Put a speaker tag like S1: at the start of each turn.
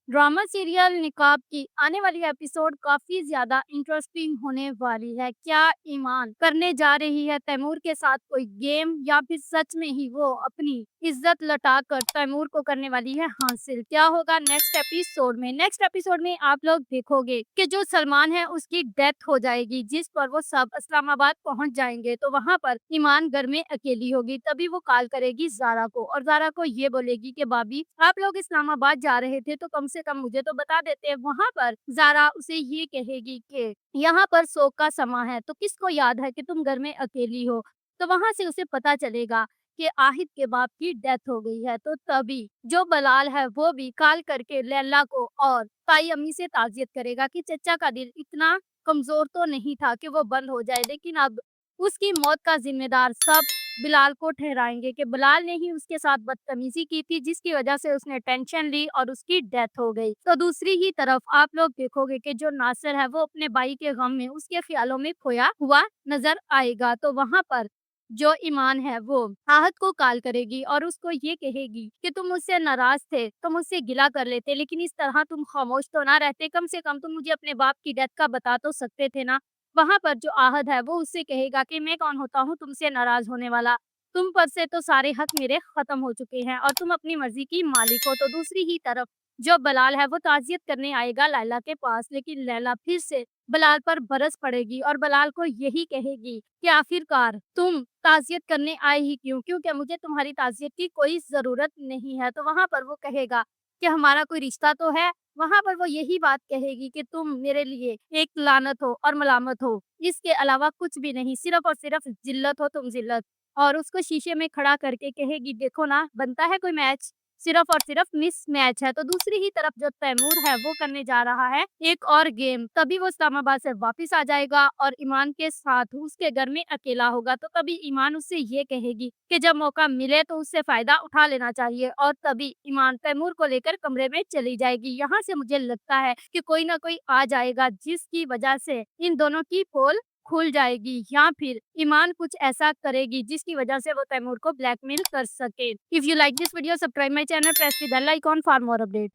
S1: Drama serial निकाब की आने वाली एपिसोड काफी ज्यादा इंटरेस्टिंग होने वाली है। क्या ईमान करने जा रही है तैमूर के साथ कोई गेम, या फिर सच में ही वो अपनी इज्जत लौटाकर तैमूर को करने वाली है हासिल? क्या होगा नेक्स्ट एपिसोड में आप लोग देखोगे कि जो सलमान है उसकी डेथ हो जाएगी, जिस पर वो सब इस्लामाबाद पहुंच जाएंगे। तो वहां पर ईमान घर में अकेली होगी। तभी वो कॉल करेगी जारा को और जारा को ये बोलेगी कि भाभी, आप लोग इस्लामाबाद जा रहे थे तो कम से कम मुझे तो बता देते। वहां पर जारा उसे ये कहेगी कि यहाँ पर शोक का समा है, तो किसको याद है कि तुम घर में अकेली हो। तो वहां से उसे पता चलेगा कि आहिद के बाप की डेथ हो गई है। तो तभी जो बलाल है वो भी कॉल करके लैला को और ताई अम्मी से ताजियत करेगा कि चचा का दिल इतना कमजोर तो नहीं था कि वो बंद हो जाए, लेकिन अब उसकी मौत का जिम्मेदार सब बिलाल को ठहराएंगे कि बिलाल ने ही उसके साथ बदतमीजी की थी, जिसकी वजह से उसने टेंशन ली और उसकी डेथ हो गई। तो दूसरी ही तरफ आप लोग देखोगे कि जो नासिर है वो अपने भाई के गम में उसके ख्यालों में खोया हुआ नजर आएगा। तो वहां पर जो ईमान है वो आहत को कॉल करेगी और उसको ये कहेगी कि तुम मुझसे नाराज थे, तुम मुझसे गिला कर लेते, लेकिन इस तरह तुम खामोश तो ना रहते। कम से कम तुम मुझे अपने बाप की डेथ का बता तो सकते थे ना। वहां पर जो आहद है वो उससे कहेगा कि मैं कौन होता हूँ तुमसे नाराज होने वाला। तुम पर से तो सारे हक मेरे खत्म हो चुके हैं और तुम अपनी मर्जी की मालिक हो। तो दूसरी ही तरफ जो बलाल है वो ताजियत करने आएगा लैला के पास, लेकिन लैला फिर से बलाल पर बरस पड़ेगी और बलाल को यही कहेगी कि आखिरकार तुम ताजियत करने आए ही क्यों, क्योंकि मुझे तुम्हारी ताजियत की कोई जरूरत नहीं है। तो वहां पर वो कहेगा कि हमारा कोई रिश्ता तो है। वहां पर वो यही बात कहेगी कि तुम मेरे लिए एक लानत हो और मलामत हो, इसके अलावा कुछ भी नहीं, सिर्फ और सिर्फ जिल्लत हो तुम, जिल्लत। और उसको शीशे में खड़ा करके कहेगी, देखो ना बनता है कोई मैच, सिर्फ और सिर्फ मिस मैच है। तो दूसरी ही तरफ जो तैमूर है वो करने जा रहा है एक और गेम। तभी वो इस्लामाबाद से वापस आ जाएगा और ईमान के साथ उसके घर में अकेला होगा। तो तभी ईमान उससे ये कहेगी कि जब मौका मिले तो उससे फायदा उठा लेना चाहिए। और तभी ईमान तैमूर को लेकर कमरे में चली जाएगी। यहाँ से मुझे लगता है कि कोई ना कोई आ जाएगा जिसकी वजह से इन दोनों की पोल खुल जाएगी, या फिर ईमान कुछ ऐसा करेगी जिसकी वजह से वो तैमूर को ब्लैकमेल कर सके। If you like this video, subscribe my channel, press the bell icon for more update.